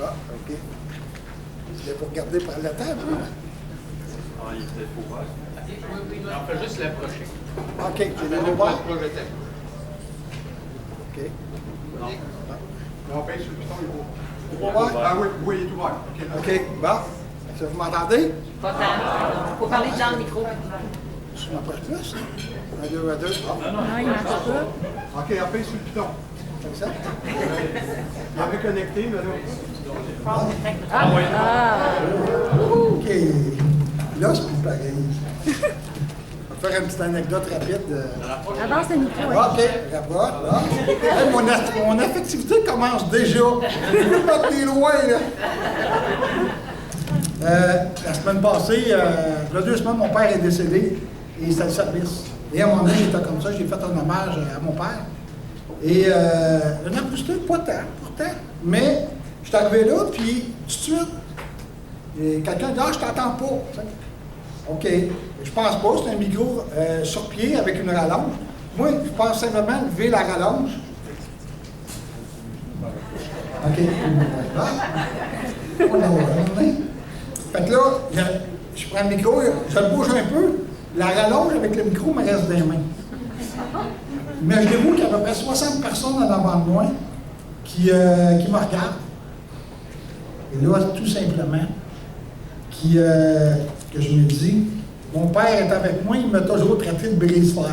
Ah, OK. C'était pour regarder par la table. Ah, il était pour voir. On fait juste l'approcher. OK, tu l'as On ouvert? va projeter. OK. Non. On paye sur le piton, il est Ouvert? ouvert. Ah oui, oui, il est ouvert. OK, bon. Est-ce que vous m'entendez? Pas tant. Faut parler dans le micro. Je m'approche plus. Un, deux, un, deux. Ah, Non, il marche pas. OK, on paye sur le piton. comme ça. Il avait connecté, mais là. Ah oui. OK. Là, c'est plus pareil. On va faire une petite anecdote rapide. Avance le micro. OK, rapproche. Là. Hey, mon affectivité commence déjà. Je peux pas être loin, là. La semaine passée, il y a 2 semaines, mon père est décédé et c'était le service. Et à un moment donné, j'étais comme ça, j'ai fait un hommage à mon père. Et un an plus tard, pas tant, pourtant, mais je suis arrivé là, puis tout de suite, quelqu'un dit « Ah, je t'entends pas. » OK, je pense pas, c'est un micro sur pied avec une rallonge. Moi, je pense simplement lever la rallonge. OK. Fait que là, je prends le micro, je le bouge un peu, la rallonge avec le micro me reste dans les mains. Imaginez-vous qu'il y a à peu près 60 personnes en avant de moi qui me regardent. Et là, tout simplement, que je me dis, mon père est avec moi, il m'a toujours traité de brise-fer.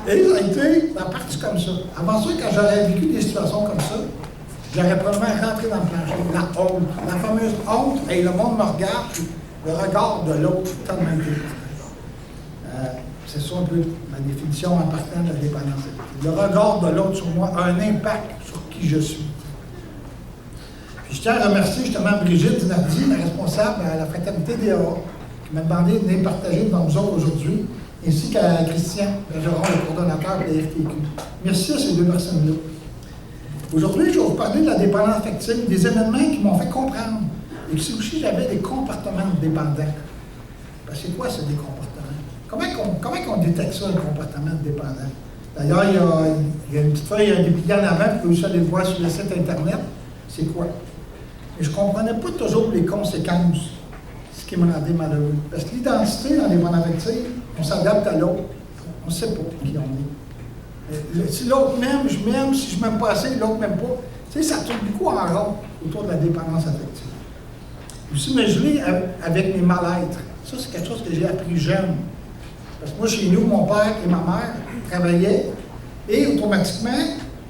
Et ça a été la partie comme ça. Avant ça, quand j'aurais vécu des situations comme ça, j'aurais probablement rentré dans le plancher. La honte, la fameuse honte, et le monde me regarde, puis le regard de l'autre, tellement important. C'est ça un peu ma définition en partant de la dépendance. Le regard de l'autre sur moi a un impact sur qui je suis. Puis je tiens à remercier justement Brigitte Dinardi, la responsable à la fraternité DA, qui m'a demandé de venir partager devant nous autres aujourd'hui, ainsi qu'à Christian Bergeron, le coordonnateur de la FTQ. Merci à ces 2 personnes-là. Aujourd'hui, je vais vous parler de la dépendance affective, des événements qui m'ont fait comprendre. Et que si aussi j'avais des comportements dépendants. Parce que c'est quoi, ça, des comportements? Comment on détecte ça, le comportement dépendant? D'ailleurs, il y a une petite feuille, un dépliant en avant, vous pouvez aussi aller le voir sur le site Internet. C'est quoi? Et je ne comprenais pas toujours les conséquences, ce qui me rendait malheureux. Parce que l'identité dans les bonnes affectives, on s'adapte à l'autre. On ne sait pas qui on est. Si l'autre m'aime, je m'aime. Si je ne m'aime pas assez, l'autre ne m'aime pas. Tu sais, ça tourne beaucoup en rond autour de la dépendance affective. Aussi me geler avec mes mal-être. Ça, c'est quelque chose que j'ai appris jeune. Parce que moi, chez nous, mon père et ma mère travaillaient et automatiquement,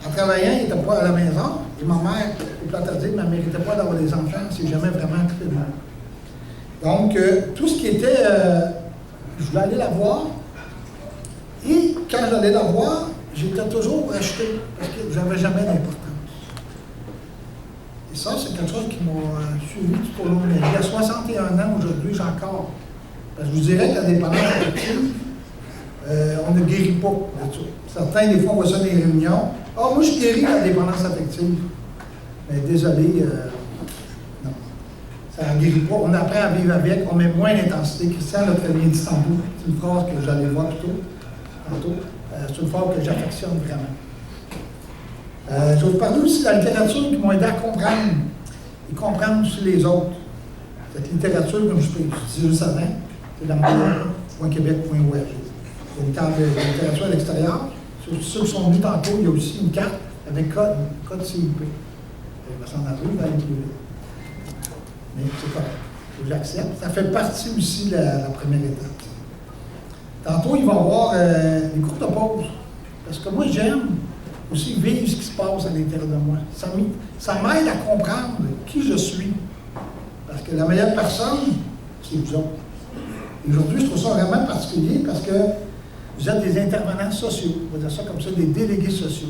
en travaillant, ils n'étaient pas à la maison. Et ma mère, au plat à dire, ne méritait pas d'avoir des enfants. C'est jamais vraiment occupé de moi. Donc, tout ce qui était... je voulais aller la voir. Et quand j'allais la voir, j'étais toujours acheté parce que j'avais jamais d'importance. Et ça, c'est quelque chose qui m'a suivi tout au long de ma vie. À 61 ans aujourd'hui, j'ai encore. Parce que je vous dirais que la dépendance affective, on ne guérit pas de ça. Certains, des fois, on voit ça dans les réunions. Ah, moi, je guéris la dépendance affective. Mais désolé, non. Ça ne guérit pas. On apprend à vivre avec, on met moins d'intensité. Christian l'a très bien dit tantôt. C'est une phrase que j'allais voir tantôt. C'est une phrase que j'affectionne vraiment. Je vais vous parler aussi de la littérature qui m'a aidé à comprendre et comprendre aussi les autres. Cette littérature, comme je dis juste avant, c'est dans .québec.org. Il y a une table de littérature à l'extérieur. Sur ceux qui sont venus tantôt, il y a aussi une carte avec code CIP. Il va s'en aller, il va aller plus vite. Mais c'est correct. J'accepte. Ça fait partie aussi de la première étape. Tantôt, il va y avoir des courtes pauses. Parce que moi, j'aime aussi vivre ce qui se passe à l'intérieur de moi. Ça m'aide à comprendre qui je suis. Parce que la meilleure personne, c'est vous autres. Aujourd'hui, je trouve ça vraiment particulier parce que vous êtes des intervenants sociaux. On va dire ça comme ça, des délégués sociaux.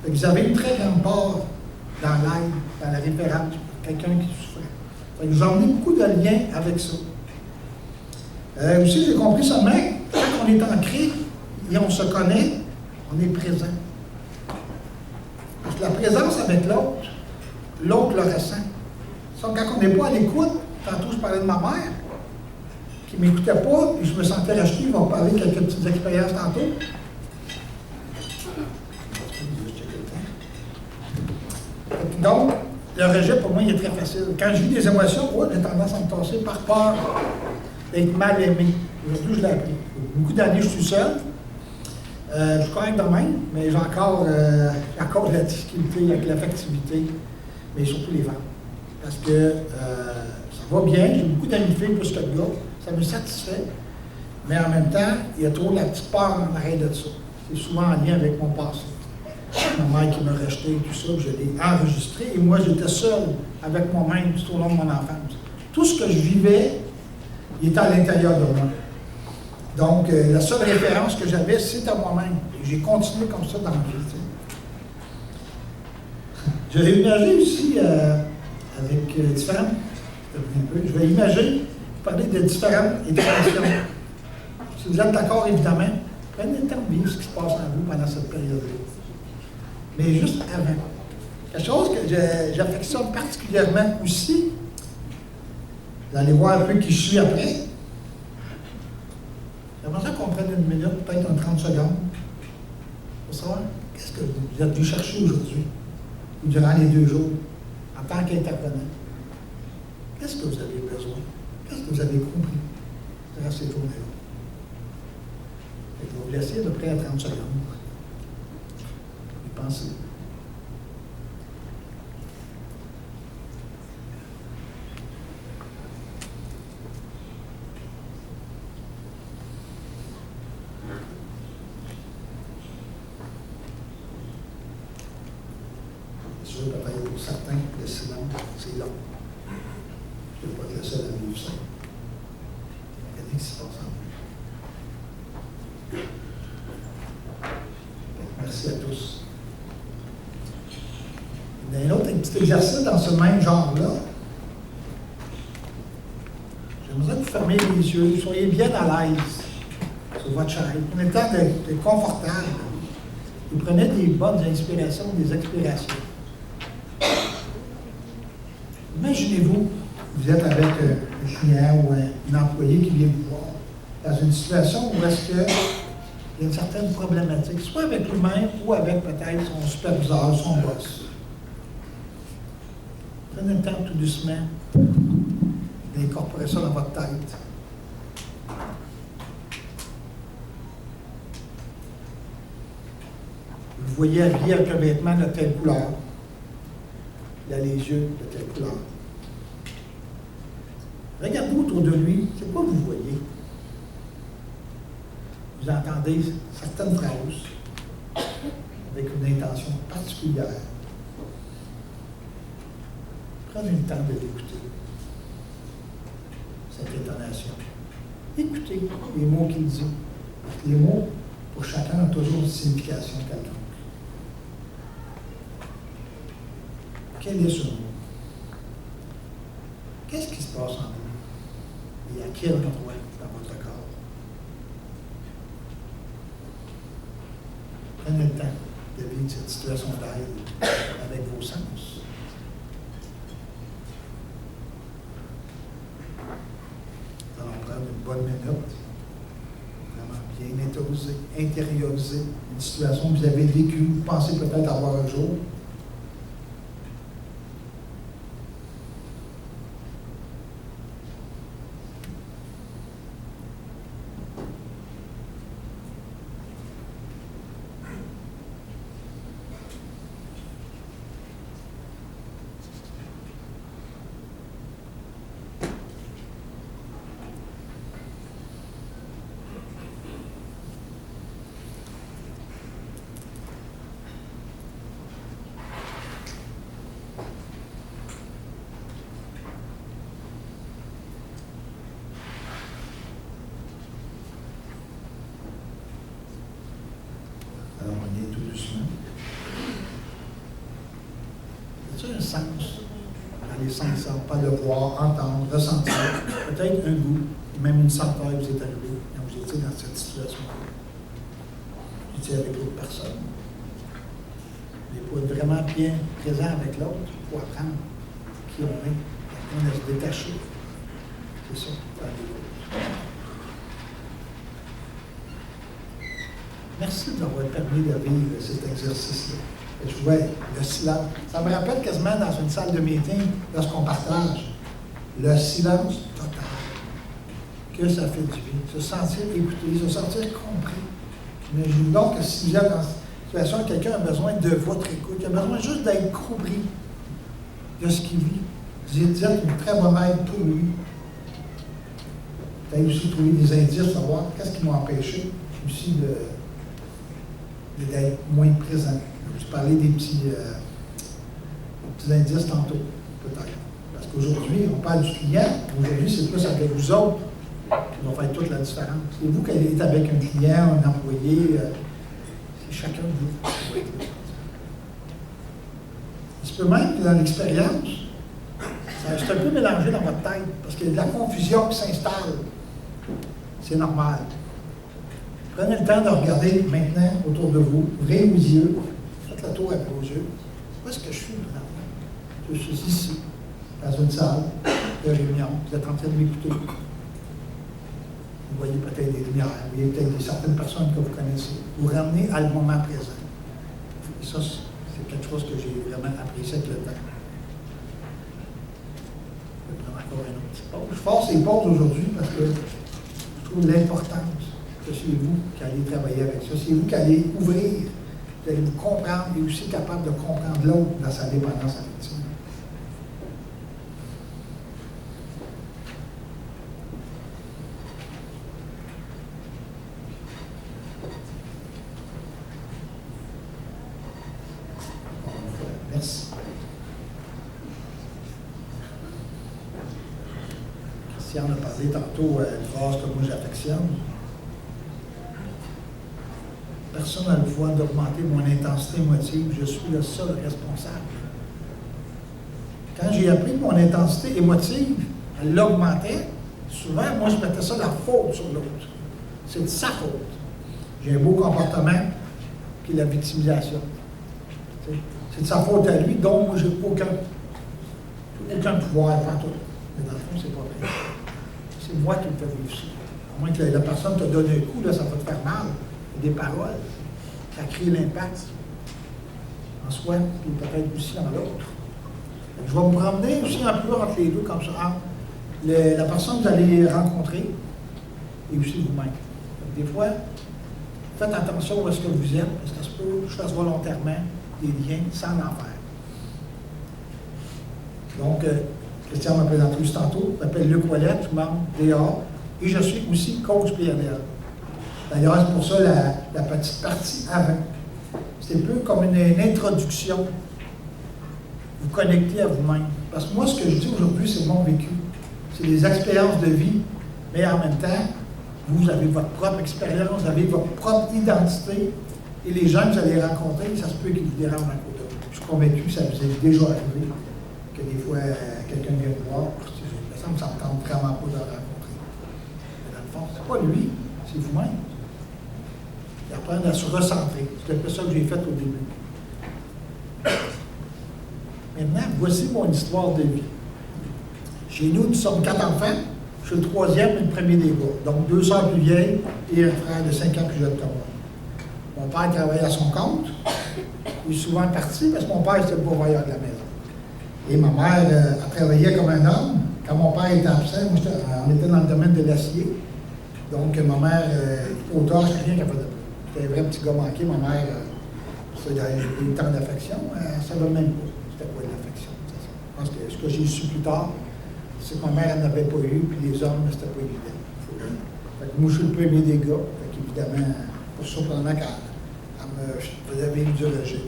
Donc, vous avez une très grande part dans l'aide, dans la référence, quelqu'un qui souffre. Donc, vous emmenez beaucoup de liens avec ça. Aussi, j'ai compris seulement que quand on est ancré et on se connaît, on est présent. Parce que la présence avec l'autre, l'autre le ressent. Donc, quand on n'est pas à l'écoute, tantôt je parlais de ma mère, qui ne m'écoutait pas, et je me sentais racheté, il va parler de quelques petites expériences tantôt. Donc, le rejet, pour moi, il est très facile. Quand je vis des émotions, j'ai tendance à me tasser par peur d'être mal aimé. Aujourd'hui, je l'ai appris. Beaucoup d'années, je suis seul. Je suis correct de même, mais j'ai encore de la difficulté avec l'affectivité, mais surtout les femmes. Parce que ça va bien, j'ai beaucoup d'amis filles plus que de gars, ça me satisfait, mais en même temps, il y a trop la petite peur en arrière de ça. C'est souvent en lien avec mon passé. Ma mère qui m'a rejeté, tout ça, je l'ai enregistré, et moi, j'étais seul avec moi-même tout au long de mon enfance. Tout ce que je vivais, il était à l'intérieur de moi. Donc, la seule référence que j'avais, c'est à moi-même. Et j'ai continué comme ça dans ma vie. J'ai imagé aussi avec différentes. Je vais imaginer, parler de différentes éducations. Si vous êtes d'accord, évidemment, prenez le temps de vivre ce qui se passe en vous pendant cette période-là. Mais juste avant. Quelque chose que j'affectionne particulièrement aussi, vous allez voir un peu qui je suis après. J'aimerais ça qu'on prenne une minute, peut-être 30 secondes, pour savoir qu'est-ce que vous êtes dû chercher aujourd'hui, ou durant les 2 jours, en tant qu'intervenant. Qu'est-ce que vous avez besoin? Qu'est-ce que vous avez compris durant ces journées-là? Je vais vous laisser à peu près à 30 secondes. Y pensez. Peut-être pour certains, le silence, c'est long. Je ne vais pas être le seul à vivre ça. Regardez ce qui se passe en vous. Merci à tous. Il y a un petit exercice dans ce même genre-là. J'aimerais que vous fermiez les yeux, vous soyez bien à l'aise sur votre chaise. Prenez le temps d'être confortable. Vous prenez des bonnes inspirations, des expirations. Imaginez-vous, vous êtes avec un client ou un employé qui vient vous voir dans une situation où est-ce qu'il y a une certaine problématique, soit avec lui-même ou avec peut-être son superviseur, son boss. Prenez le temps tout doucement d'incorporer ça dans votre tête. Vous voyez habillé avec un vêtement de telle couleur. Il a les yeux de telle couleur. Regardez autour de lui, c'est quoi vous voyez? Vous entendez certaines phrases avec une intention particulière. Prenez le temps de l'écouter, cette intonation. Écoutez les mots qu'il dit. Les mots, pour chacun, ont toujours une signification quelconque. Quel est ce mot? Qu'est-ce qui se passe en vous? Et à quel endroit dans votre corps? Prenez le temps de vivre cette situation d'aide avec vos sens. Nous allons prendre une bonne minute, vraiment bien intérioriser une situation que vous avez vécue, vous pensez peut-être avoir un jour. Alors, on y est tout doucement. Y a-t-il un sens dans les sens? Pas de voir, entendre, ressentir, peut-être un goût, même une senteur vous est arrivée quand vous étiez dans cette situation-là. Vous étiez avec l'autre personne. Mais pour être vraiment bien présent avec l'autre, il faut apprendre qui on est, apprendre à se détacher. C'est ça, faire des choses. Merci de m'avoir permis de vivre cet exercice-là. Je vois Le silence. Ça me rappelle quasiment dans une salle de meeting, lorsqu'on partage, le silence total. Que ça fait du bien. Se sentir écouté, se sentir compris. Imaginez donc que si vous êtes dans une situation où quelqu'un a besoin de votre écoute, il a besoin juste d'être compris de ce qu'il vit. Vous êtes une très bonne aide pour lui. Peut-être aussi trouver des indices, savoir qu'est-ce qui m'a empêché aussi d'être moins présent. Je vous parlais des petits indices tantôt, peut-être. Parce qu'aujourd'hui, on parle du client. Aujourd'hui, c'est plus avec vous autres qui vont faire toute la différence. C'est vous qui êtes avec un client, un employé. C'est chacun de vous. Il se peut même que dans l'expérience, c'est un peu mélangé dans votre tête, parce qu'il y a de la confusion qui s'installe. C'est normal. Prenez le temps de regarder maintenant autour de vous, ouvrez vos yeux, faites le tour avec vos yeux. Où est-ce que je suis maintenant? Je suis ici, dans une salle de réunion. Vous êtes en train de m'écouter. Vous voyez peut-être des lumières, vous voyez peut-être certaines personnes que vous connaissez. Vous ramenez à le moment présent. Et ça, c'est quelque chose que j'ai vraiment apprécié avec le temps. Je vais prendre encore une autre petite pause. Je force ces pauses aujourd'hui parce que je trouve l'importance que c'est vous qui allez travailler avec ça. C'est vous qui allez ouvrir, vous allez vous comprendre et aussi capable de comprendre l'autre dans sa dépendance affective. Merci. Christian a parlé tantôt une phrase que moi j'affectionne. Personne n'a le pouvoir d'augmenter mon intensité émotive, je suis le seul responsable. Quand j'ai appris que mon intensité émotive, elle l'augmentait, souvent, moi, je mettais ça la faute sur l'autre. C'est de sa faute. J'ai un beau comportement, puis la victimisation. C'est de sa faute à lui, donc moi, j'ai aucun pouvoir à faire tout. Mais dans le fond, c'est pas vrai. C'est moi qui me fais vivre ça. À moins que la personne te donne un coup, là, ça va te faire mal. Des paroles, ça crée l'impact en soi, puis peut-être aussi en l'autre. Je vais me promener aussi un peu entre les deux, comme ça, entre la personne que vous allez rencontrer et aussi vous-même. Des fois, faites attention à ce que vous êtes, parce que ça se peut que je fasse volontairement des liens sans en faire. Donc, Christian m'a présenté juste tantôt, je m'appelle Luc Ouellette, je membre DA, et je suis aussi coach PNL. D'ailleurs, c'est pour ça la petite partie avant. C'est un peu comme une introduction. Vous connectez à vous-même. Parce que moi, ce que je dis aujourd'hui, c'est mon vécu. C'est des expériences de vie, mais en même temps, vous avez votre propre expérience, vous avez votre propre identité, et les gens que vous allez rencontrer, ça se peut qu'ils vous dérangent un côté. Je suis convaincu que ça vous est déjà arrivé, que des fois, quelqu'un vient vous voir, ça me tente vraiment pas de le rencontrer. Mais dans le fond, c'est pas lui, c'est vous-même. Et apprendre à se recentrer. C'est un peu ça que j'ai fait au début. Maintenant, voici mon histoire de vie. Chez nous, nous sommes 4 enfants. Je suis le troisième et le premier des gars. Donc, 2 sœurs plus vieilles et un frère de 5 ans plus jeune que moi. Mon père travaillait à son compte. Il est souvent parti parce que mon père était le pourvoyeur de la maison. Et ma mère a travaillé comme un homme. Quand mon père était absent, on était dans le domaine de l'acier. Donc, ma mère, auteur, c'est rien qu'elle faisait. C'était un vrai petit gars manqué. Ma mère, il y a eu tant d'affection, elle ne savait même pas c'était quoi de l'affection. Je pense que ce que j'ai su plus tard, c'est que ma mère n'avait pas eu, puis les hommes, c'était pas évident. Fait que moi, je suis le premier des gars. Fait qu'évidemment, pas surprenant qu'elle me faisait vivre du rejet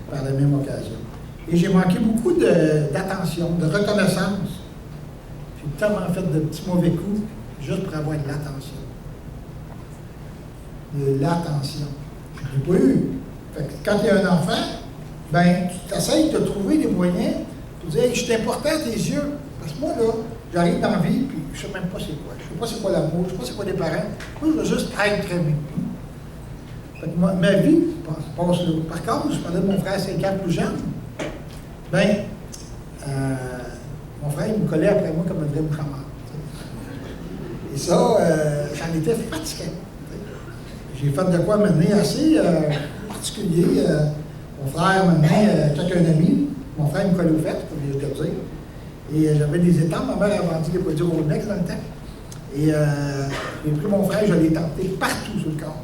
par la même occasion. Et j'ai manqué beaucoup d'attention, de reconnaissance. J'ai tellement fait de petits mauvais coups juste pour avoir de l'attention. De l'attention. Je n'ai pas eu. Fait que quand il y a un enfant, ben, tu essaies de trouver des moyens pour dire hey, je suis important à tes yeux. Parce que moi, là, j'arrive dans la vie, puis je ne sais même pas c'est quoi. Je ne sais pas c'est quoi l'amour, je ne sais pas c'est quoi les parents. Moi, je veux juste être aimé. Fait que ma vie passe là. Par contre, je parlais de mon frère 5 ans plus jeune. Ben, mon frère, il me collait après moi comme un vrai mouchamard. Et ça, j'en étais fatigué. J'ai fait de quoi mener assez particulier. Mon frère m'a amené avec un ami. Mon frère me collait aux fesses, comme je te le dire. Et j'avais des étampes. Ma mère a vendu des produits Rolex dans le temps. Et j'ai pris mon frère, je l'ai tenté partout sur le corps.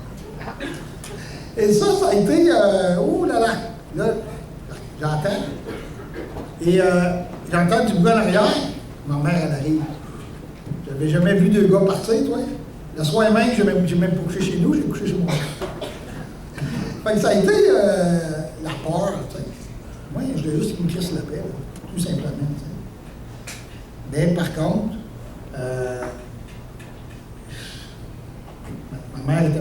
Et ça a été, oh là là, là, j'entends. Et j'entends du bruit en arrière. Ma mère, elle arrive. J'avais jamais vu deux gars partir, toi. Le soir même, j'ai même pas couché chez nous, j'ai couché chez moi. Fait que ça a été la peur, tu sais. Moi, je voulais juste qu'il me crisse la paix, là, tout simplement. Tu sais. Mais par contre, ma mère n'était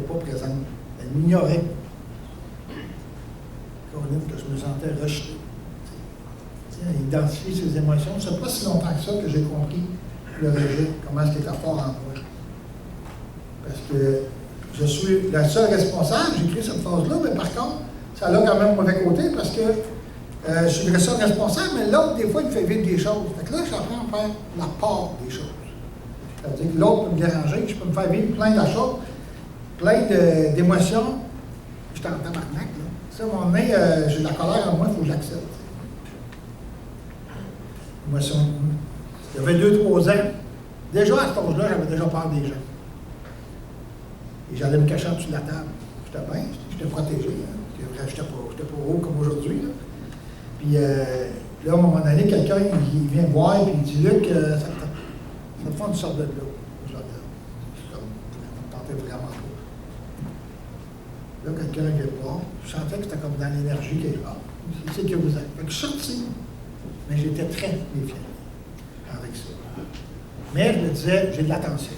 pas présente. Elle m'ignorait. Que je me sentais rejeté. Identifier ses émotions. C'est pas si longtemps que ça que j'ai compris le rejet, comment est-ce qu'il était fort en moi. Parce que je suis la seule responsable, j'ai écrit cette phrase-là, mais par contre, ça a quand même mauvais côté parce que je suis le seul responsable, mais l'autre, des fois, il me fait vivre des choses. Fait que là, j'apprends à faire la part des choses. C'est-à-dire que l'autre peut me déranger, je peux me faire vivre plein de choses, plein d'émotions. Je suis en tabarnak, là. Ça, à un moment donné, j'ai de la colère en moi, il faut que j'accepte. Émotion. J'avais 2-3 ans. Déjà, à cet âge-là, j'avais déjà peur des gens. Et j'allais me cacher en dessous de la table. J'étais bien, j'étais protégé. Hein. J'étais pas haut comme aujourd'hui. Puis là, à un moment donné, quelqu'un il vient me voir et il dit Luc, ça te fait une sorte de l'eau. Je me tentais vraiment pas. Là, quelqu'un vient me voir. Je sentais que c'était comme dans l'énergie quelque part. C'est que vous êtes. Fait que je suis sorti. Mais j'étais très méfiant avec ça. Mais je me disais, j'ai de l'attention.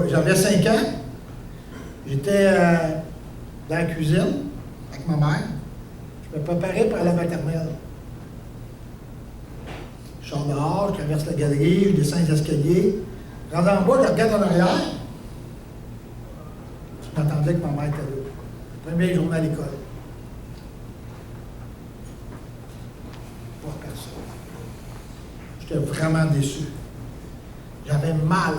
J'avais 5 ans. J'étais dans la cuisine avec ma mère. Je me préparais pour aller à la maternelle. Je sors dehors, je traverse la galerie, je descends les escaliers. Je rentre en bas, je regarde en arrière. Je m'attendais que ma mère était là. Première journée à l'école. Pas personne. J'étais vraiment déçu. J'avais mal.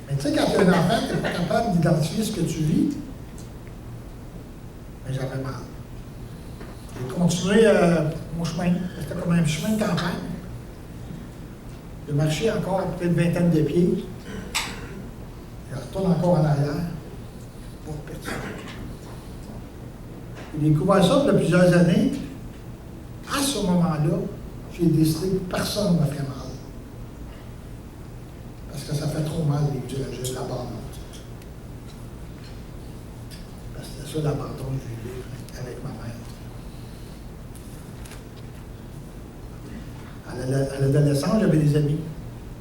Mais tu sais, quand tu es un enfant, tu n'es pas capable d'identifier ce que tu vis. Mais j'avais mal. J'ai continué mon chemin. C'était comme un chemin de campagne. J'ai marché encore peut-être une vingtaine de pieds. Je retourne encore en arrière. Pas personne. J'ai découvert ça depuis plusieurs années. À ce moment-là, j'ai décidé que personne ne me ferait mal. Parce que ça fait trop mal vivre du rejet, de l'abandon. Parce que c'est ça l'abandon que je vivais avec ma mère. À l'adolescence, j'avais des amis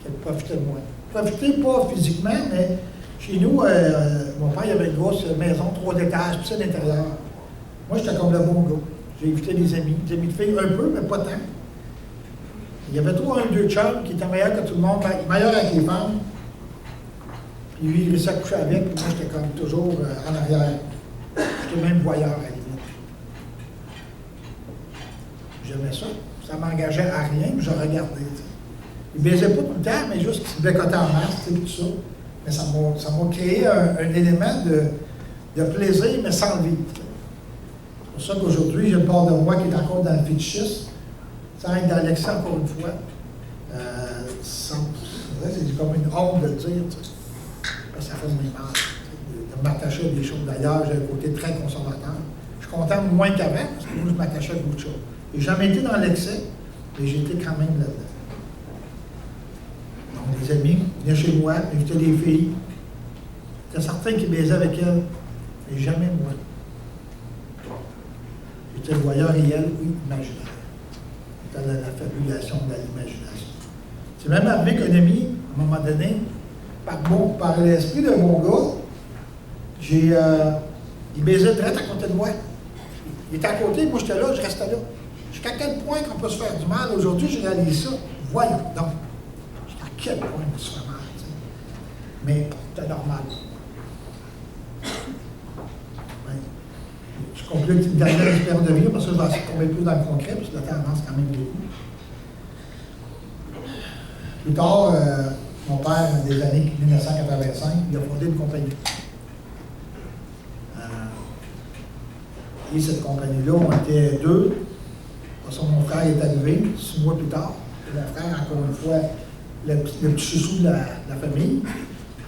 qui profitaient de moi. Profitaient pas physiquement, mais chez nous, mon père il avait une grosse maison, 3 étages, tout ça d'intérieur. Moi, j'étais comme le bon gars. J'ai évité des amis de filles un peu, mais pas tant. Il y avait toujours un deux chums qui était meilleur que tout le monde, meilleur avec les femmes. Puis lui, il réussit à coucher avec, puis moi, j'étais comme toujours en arrière. J'étais même voyeur à la limite. J'aimais ça. Ça m'engageait à rien, puis je regardais. T'sais. Il ne baisait pas tout le temps, mais juste qu'il se bécotait en masse, tout ça. Mais ça m'a créé un élément de plaisir, mais sans le vivre. C'est pour ça qu'aujourd'hui, j'ai une part de moi qui est encore dans le fétichisme. Sans être dans l'excès encore une fois. C'est comme une honte de le dire, parce que ça fait moins mal. De m'attacher à des choses. D'ailleurs, j'ai un côté très conservateur. Je suis content moins qu'avant, parce que moi, je m'attachais à beaucoup de choses. J'ai jamais été dans l'excès, mais j'ai été quand même là-dedans. Donc, des amis venaient chez moi, invitaient des filles. Il y a certains qui baisaient avec elles, mais jamais moi. J'étais le voyeur réel ou imaginaire. C'était la fabulation de l'imagination. C'est même arrivé qu'un ami, à un moment donné, par l'esprit de mon gars, il baisait direct à côté de moi. Il était à côté, moi j'étais là, je restais là. Jusqu'à quel point qu'on peut se faire du mal? Aujourd'hui, je réalise ça. Voyons donc. Jusqu'à quel point on peut se faire mal. T'sais. Mais c'était normal. Ouais. Je conclue une dernière expérience de vie, parce que je vais essayer de tomber plus dans le concret, parce que le temps avance quand même beaucoup. Plus tard, mon père, dans les années 1985, il a fondé une compagnie. Et cette compagnie-là, on était deux. Après ça, mon frère est arrivé 6 mois plus tard. Et mon frère, encore une fois, le petit chouchou de la famille.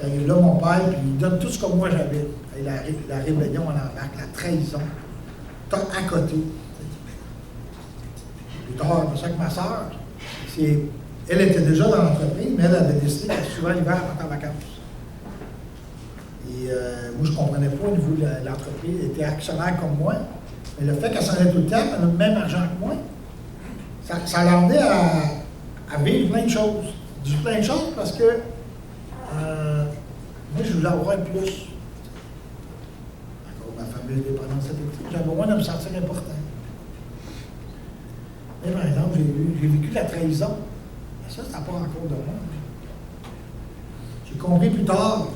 Il arrive là, mon père, puis il donne tout ce que moi j'avais. Et la rébellion, on embarque, la trahison. T'as à côté. Plus tard, c'est pour ça que ma soeur, elle était déjà dans l'entreprise, mais elle avait décidé qu'elle souvent l'hiver partait en vacances. Et moi, je ne comprenais pas au niveau de l'entreprise. Elle était actionnaire comme moi, mais le fait qu'elle s'en allait tout le temps, elle a le même argent que moi, ça l'emmenait à vivre plein de choses. Je dis plein de choses parce que moi, je voulais avoir plus. Encore ma fameuse dépendance affective. J'avais besoin de me sentir important. Mais par exemple, j'ai vécu la trahison. Ça n'a pas encore de moi. J'ai compris plus tard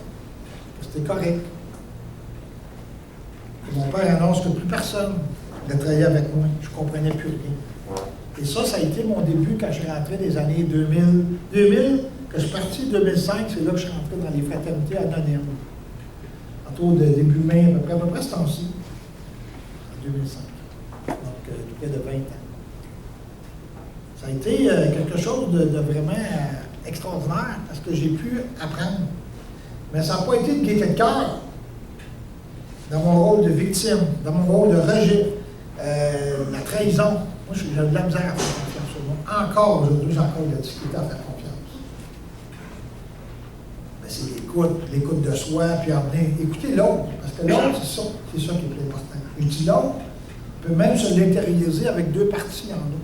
que c'était correct. Et mon père annonce que plus personne ne travaillait avec moi. Je ne comprenais plus rien. Et ça a été mon début quand je suis rentré des années 2000. 2000, que je suis parti 2005, c'est là que je suis rentré dans les fraternités anonymes. Autour de début mai, à peu près ce temps-ci, en 2005. Donc, près de 20 ans. Ça a été quelque chose de vraiment extraordinaire parce que j'ai pu apprendre. Mais ça n'a pas été de gaieté de cœur dans mon rôle de victime, dans mon rôle de rejet, la trahison. Moi, j'ai de la misère à faire confiance au monde. Encore aujourd'hui, j'ai encore de la difficulté à faire confiance. Mais c'est l'écoute de soi, puis écouter l'autre. Parce que l'autre, c'est ça qui est plus important. Et dis l'autre, peut même se l'intérioriser avec 2 parties en nous.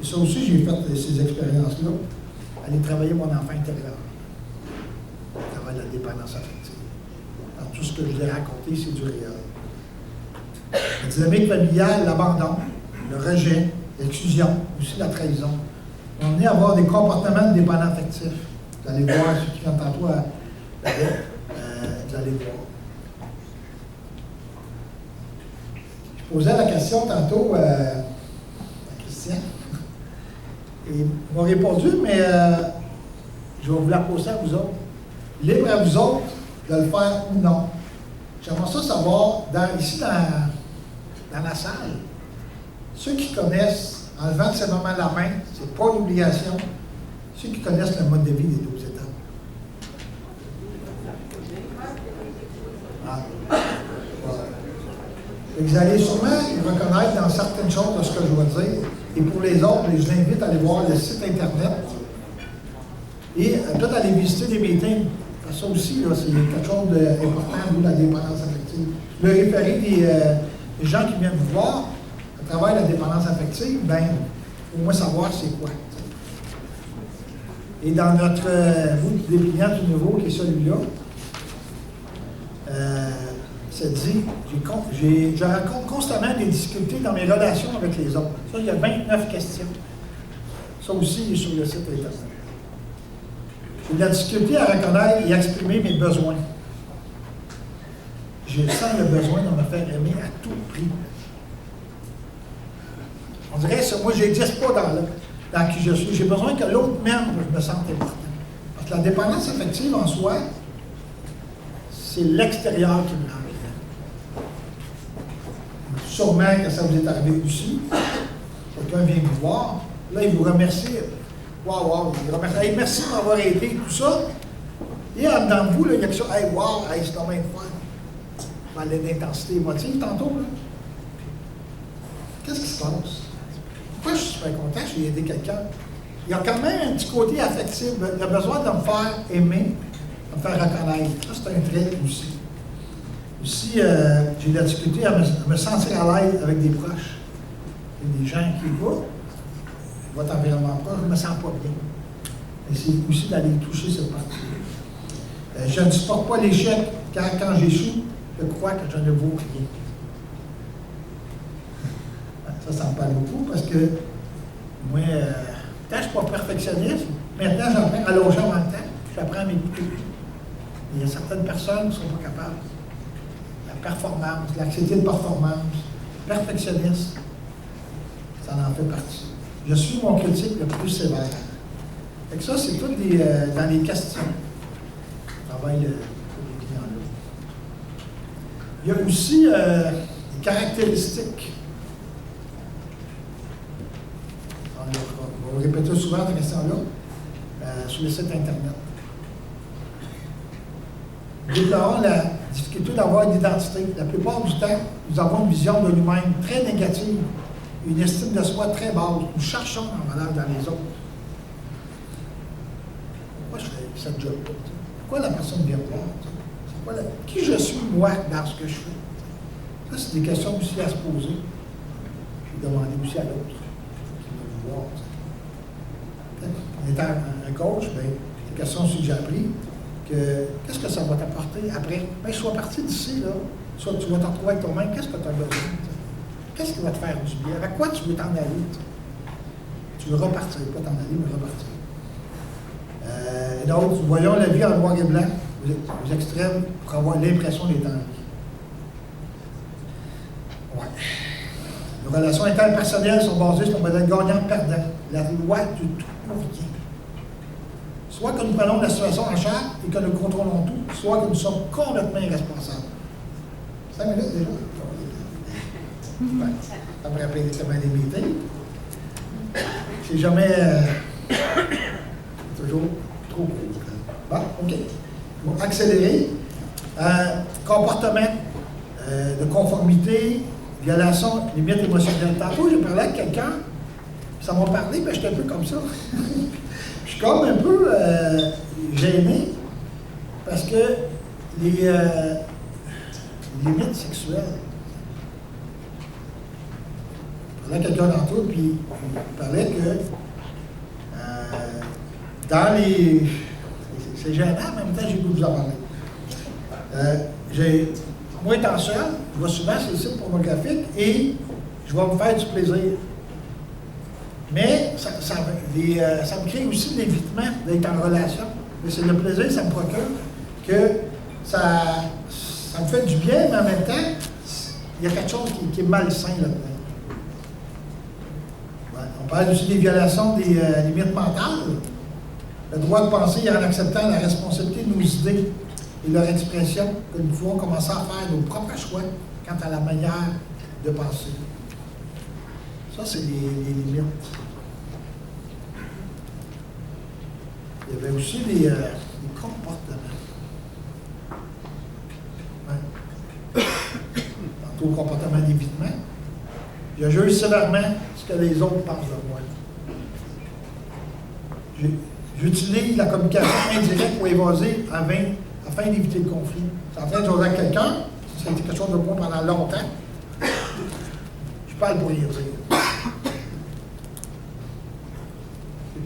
Et ça aussi, j'ai fait ces expériences-là. Aller travailler mon enfant intérieur. Le travail de la dépendance affective. Alors, tout ce que je vous ai raconté, c'est du réel. La dynamique familiale, l'abandon, le rejet, l'exclusion, aussi la trahison. On est à avoir des comportements de dépendants affectifs. Vous allez voir, ceux qui viennent tantôt vous allez voir. Je posais la question tantôt à Christian. Et ils m'ont répondu, mais je vais vous la poser à vous autres. Libre à vous autres de le faire ou non. J'aimerais ça savoir, ici dans la salle, ceux qui connaissent, en levant de ces moments la main, c'est pas une obligation, ceux qui connaissent le mode de vie des 12 étapes. Ah. Voilà. Vous allez sûrement reconnaître dans certaines choses de ce que je vais dire. Et pour les autres, je vous invite à aller voir le site Internet et peut-être aller visiter des meetings. Ça aussi, là, c'est quelque chose d'important, nous, la dépendance affective. Le référé des gens qui viennent vous voir à travers la dépendance affective, bien, au moins savoir c'est quoi. Et dans notre dépliant du nouveau, qui est celui-là, ça dit, je rencontre constamment des difficultés dans mes relations avec les autres. Ça, il y a 29 questions. Ça aussi, il est sur le site Internet. J'ai de la difficulté à reconnaître et à exprimer mes besoins. Je sens le besoin de me faire aimer à tout prix. On dirait ça, moi, je n'existe pas dans qui je suis. J'ai besoin que l'autre m'aime pour que je me sente important. Parce que la dépendance affective en soi, c'est l'extérieur qui me rend. Sûrement que ça vous est arrivé aussi. Quelqu'un vient vous voir, là, il vous remercie. Wow, il vous remercie. Hey, merci de m'avoir aidé, tout ça. Et en dedans de vous, là, il y a quelque chose. Hey, wow, hey, c'est quand même fun. Dans l'intensité émotive, tantôt, là. Qu'est-ce qui se passe? Pourquoi je suis super content, j'ai aidé quelqu'un? Il y a quand même un petit côté affectif. Il a besoin de me faire aimer, de me faire reconnaître. Ça, c'est un trait aussi. Aussi, j'ai de la difficulté à me sentir à l'aise avec des proches. Il y a des gens qui voient votre environnement proche, je ne me sens pas bien. Mais c'est aussi d'aller toucher cette partie. Je ne supporte pas l'échec quand j'échoue, je crois que je ne vaux rien. Ça me parle beaucoup parce que moi, quand je ne suis pas perfectionniste, maintenant j'apprends à loger en même temps, j'apprends à m'écouter. Il y a certaines personnes qui ne sont pas capables. La performance, l'anxiété de performance, perfectionniste, ça en fait partie. Je suis mon critique le plus sévère. Fait que ça, c'est tout dans les questions. Je travaille pour les clients-là. Il y a aussi les caractéristiques. On va répéter souvent cette question-là sur le site Internet. Nous déplorons la difficulté d'avoir une identité. La plupart du temps, nous avons une vision de nous-mêmes très négative, une estime de soi très basse. Nous cherchons en valeur dans les autres. Pourquoi je fais cette job-là? Pourquoi la personne vient me voir? Qui je suis, moi, dans ce que je fais? Ça, c'est des questions aussi à se poser. Puis demander aussi à l'autre qui va vous voir. En étant un coach, bien, c'est des questions aussi que j'ai appris. Qu'est-ce que ça va t'apporter après? Bien, sois parti d'ici, là. Soit tu vas t'en retrouver avec toi-même. Qu'est-ce que tu as besoin? Qu'est-ce qui va te faire du bien? Avec quoi tu veux t'en aller? Tu veux repartir, pas t'en aller, mais repartir. Et donc, nous voyons la vie en noir et blanc, aux extrêmes, pour avoir l'impression d'être en vie. Ouais. Les relations interpersonnelles sont basées sur un modèle gagnant-perdant. La loi du tout pour rien. Soit que nous prenons la situation en charge et que nous contrôlons tout, soit que nous sommes complètement irresponsables. 5 minutes déjà? Ouais. Après des meetings. C'est jamais toujours trop court. Bon, OK. Bon, accélérer. Comportement de conformité, violation, limite émotionnelle. Tantôt, j'ai parlé avec quelqu'un, ça m'a parlé, mais j'étais un peu comme ça. Je suis comme un peu gêné parce que les limites sexuelles. Je parlais à quelqu'un d'entre eux, puis il parlait que dans les. C'est gênant, en même temps, j'ai le goût de vous en parler. Moi, étant seul, je vais souvent sur les sites pornographiques et je vais me faire du plaisir. Mais ça me crée aussi l'évitement d'être en relation. Mais c'est le plaisir, ça me procure que ça me fait du bien, mais en même temps, il y a quelque chose qui est malsain là-dedans. Ouais, on parle aussi des violations des limites mentales. Le droit de penser en acceptant la responsabilité de nos idées et leur expression, que nous pouvons commencer à faire nos propres choix quant à la manière de penser. Ça, c'est les limites. Il y avait aussi les comportements. Ouais. Tantôt, le comportement d'évitement. Je juge sévèrement ce que les autres pensent de moi. J'utilise la communication indirecte pour évaser afin d'éviter le conflit. C'est en train de jouer avec quelqu'un, ça a été quelque chose de moi pendant longtemps. Je parle pour rien dire.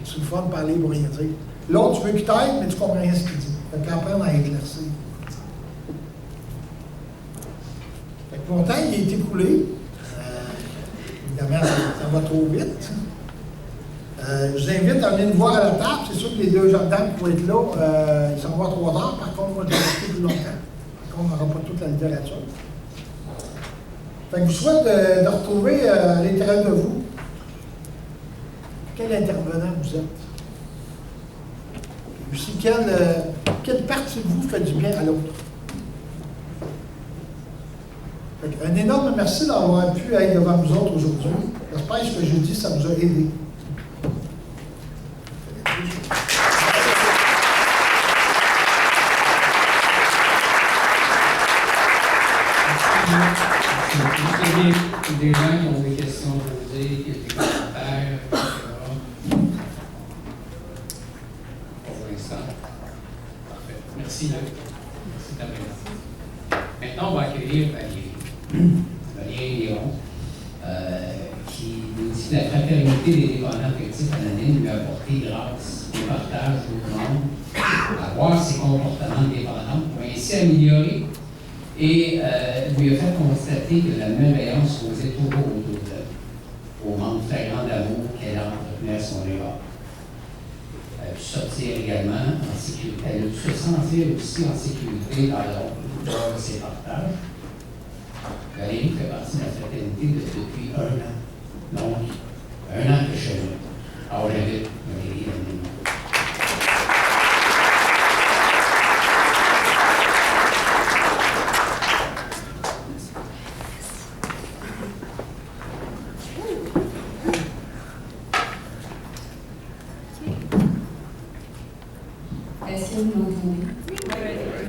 C'est le fun de parler pour rien dire. L'autre, tu veux qu'il t'aide, mais tu ne comprends rien ce qu'il dit. Fait qu'apprendre à éclaircir. Fait que mon temps, il a été écoulé. Évidemment, ça va trop vite. Je vous invite à venir nous voir à la table. C'est sûr que les deux jeunes dames qui vont être là, ils s'en vont à 3 heures. Par contre, on va rester plus longtemps. Par contre, on n'aura pas toute la littérature. Fait que je vous souhaite de retrouver à l'intérieur de vous quel intervenant vous êtes. Et aussi, quelle partie de vous fait du bien à l'autre. Un énorme merci d'avoir pu être devant nous autres aujourd'hui. J'espère que ce que je dis, ça vous a aidé. Des gens qui ont des questions à poser, qui ont des commentaires, etc. Pour l'instant. Parfait. Merci, Luc. Merci de ta présence. Maintenant, on va accueillir Valérie Léon, qui nous dit que la fraternité des dépendants affectifs anonymes lui a apporté grâce au partage aux membres, à voir ses comportements de dépendants pour ainsi améliorer et lui a fait constater que la malveillance causait toujours autour d'elle, aux membres flagrants d'amour qu'elle entretenait à son égard. Elle a pu sortir également en sécurité. Elle a pu se sentir aussi en sécurité lors de ses partages. Valérie fait partie de la fraternité depuis 1 an. Donc, 1 an que je suis là. Alors, j'invite Valérie à venir. Est-ce que vous m'entendez?